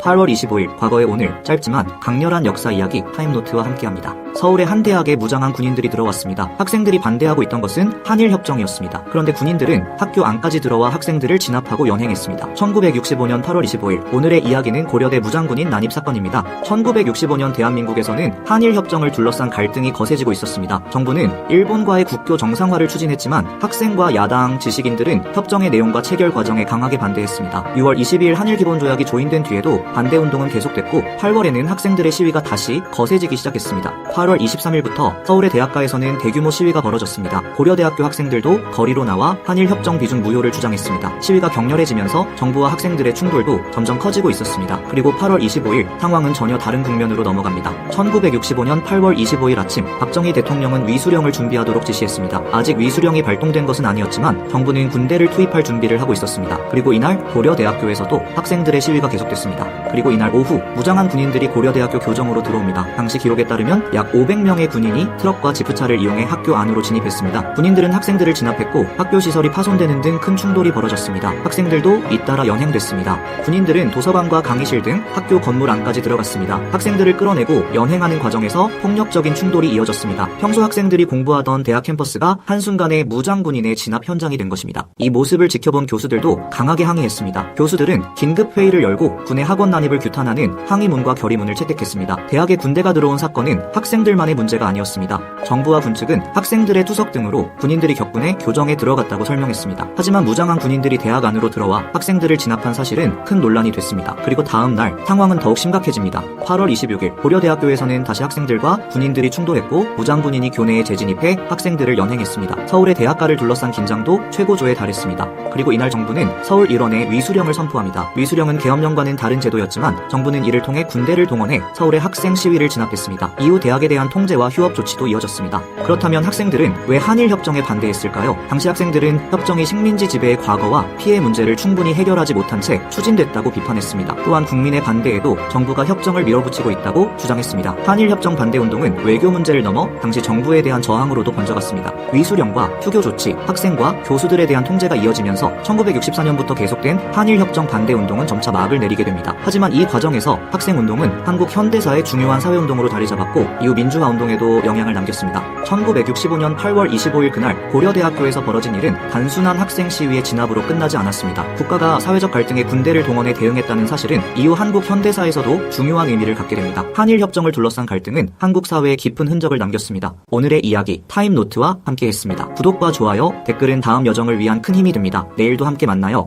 8월 25일, 과거의 오늘, 짧지만 강렬한 역사 이야기 타임노트와 함께합니다. 서울의 한 대학에 무장한 군인들이 들어왔습니다. 학생들이 반대하고 있던 것은 한일협정이었습니다. 그런데 군인들은 학교 안까지 들어와 학생들을 진압하고 연행했습니다. 1965년 8월 25일, 오늘의 이야기는 고려대 무장군인 난입사건입니다. 1965년 대한민국에서는 한일협정을 둘러싼 갈등이 거세지고 있었습니다. 정부는 일본과의 국교 정상화를 추진했지만 학생과 야당, 지식인들은 협정의 내용과 체결 과정에 강하게 반대했습니다. 6월 22일 한일기본조약이 조인된 뒤에도 반대운동은 계속됐고 8월에는 학생들의 시위가 다시 거세지기 시작했습니다. 8월 23일부터 서울의 대학가에서는 대규모 시위가 벌어졌습니다. 고려대학교 학생들도 거리로 나와 한일협정 비준 무효를 주장했습니다. 시위가 격렬해지면서 정부와 학생들의 충돌도 점점 커지고 있었습니다. 그리고 8월 25일 상황은 전혀 다른 국면으로 넘어갑니다. 1965년 8월 25일 아침, 박정희 대통령은 위수령을 준비하도록 지시했습니다. 아직 위수령이 발동된 것은 아니었지만 정부는 군대를 투입할 준비를 하고 있었습니다. 그리고 이날 고려대학교에서도 학생들의 시위가 계속됐습니다. 그리고 이날 오후 무장한 군인들이 고려대학교 교정으로 들어옵니다. 당시 기록에 따르면 약 500명의 군인이 트럭과 지프차를 이용해 학교 안으로 진입했습니다. 군인들은 학생들을 진압했고 학교 시설이 파손되는 등 큰 충돌이 벌어졌습니다. 학생들도 잇따라 연행됐습니다. 군인들은 도서관과 강의실 등 학교 건물 안까지 들어갔습니다. 학생들을 끌어내고 연행하는 과정에서 폭력적인 충돌이 이어졌습니다. 평소 학생들이 공부하던 대학 캠퍼스가 한순간에 무장군인의 진압 현장이 된 것입니다. 이 모습을 지켜본 교수들도 강하게 항의했습니다. 교수들은 긴급 회의를 열고 군의 학원 난입을 규탄하는 항의문과 결의문을 채택했습니다. 대학에 군대가 들어온 사건은 학생들만의 문제가 아니었습니다. 정부와 군 측은 학생들의 투석 등으로 군인들이 격군에 교정에 들어갔다고 설명했습니다. 하지만 무장한 군인들이 대학 안으로 들어와 학생들을 진압한 사실은 큰 논란이 됐습니다. 그리고 다음 날 상황은 더욱 심각해집니다. 8월 26일 고려대학교에서는 다시 학생들과 군인들이 충돌했고 무장군인이 교내에 재진입해 학생들을 연행했습니다. 서울의 대학가를 둘러싼 긴장도 최고조에 달했습니다. 그리고 이날 정부는 서울 일원에 위수령을 선포합니다. 위수령은 계엄령과는 다른 제도였지만 정부는 이를 통해 군대를 동원해 서울의 학생 시위를 진압했습니다. 이후 대학에 대한 통제와 휴업 조치도 이어졌습니다. 그렇다면 학생들은 왜 한일협정에 반대했을까요? 당시 학생들은 협정이 식민지 지배의 과거와 피해 문제를 충분히 해결하지 못한 채 추진됐다고 비판했습니다. 또한 국민의 반대에도 정부가 협정을 밀어붙이고 있다고 주장했습니다. 한일협정 반대운동은 외교 문제를 넘어 당시 정부에 대한 저항으로도 번져갔습니다. 위수령과 휴교 조치, 학생과 교수들에 대한 통제가 이어지면서 1964년부터 계속된 한일협정 반대운동은 점차 막을 내리게 됩니다. 하지만 이 과정에서 학생운동은 한국 현대사의 중요한 사회운동으로 자리 잡았고 이후 민주화운동에도 영향을 남겼습니다. 1965년 8월 25일 그날 고려대학교에서 벌어진 일은 단순한 학생 시위의 진압으로 끝나지 않았습니다. 국가가 사회적 갈등에 군대를 동원해 대응했다는 사실은 이후 한국 현대사에서도 중요한 의미를 갖게 됩니다. 한일협정을 둘러싼 갈등은 한국 사회에 깊은 흔적을 남겼습니다. 오늘의 이야기 타임노트와 함께했습니다. 구독과 좋아요, 댓글은 다음 여정을 위한 큰 힘이 됩니다. 내일도 함께 만나요.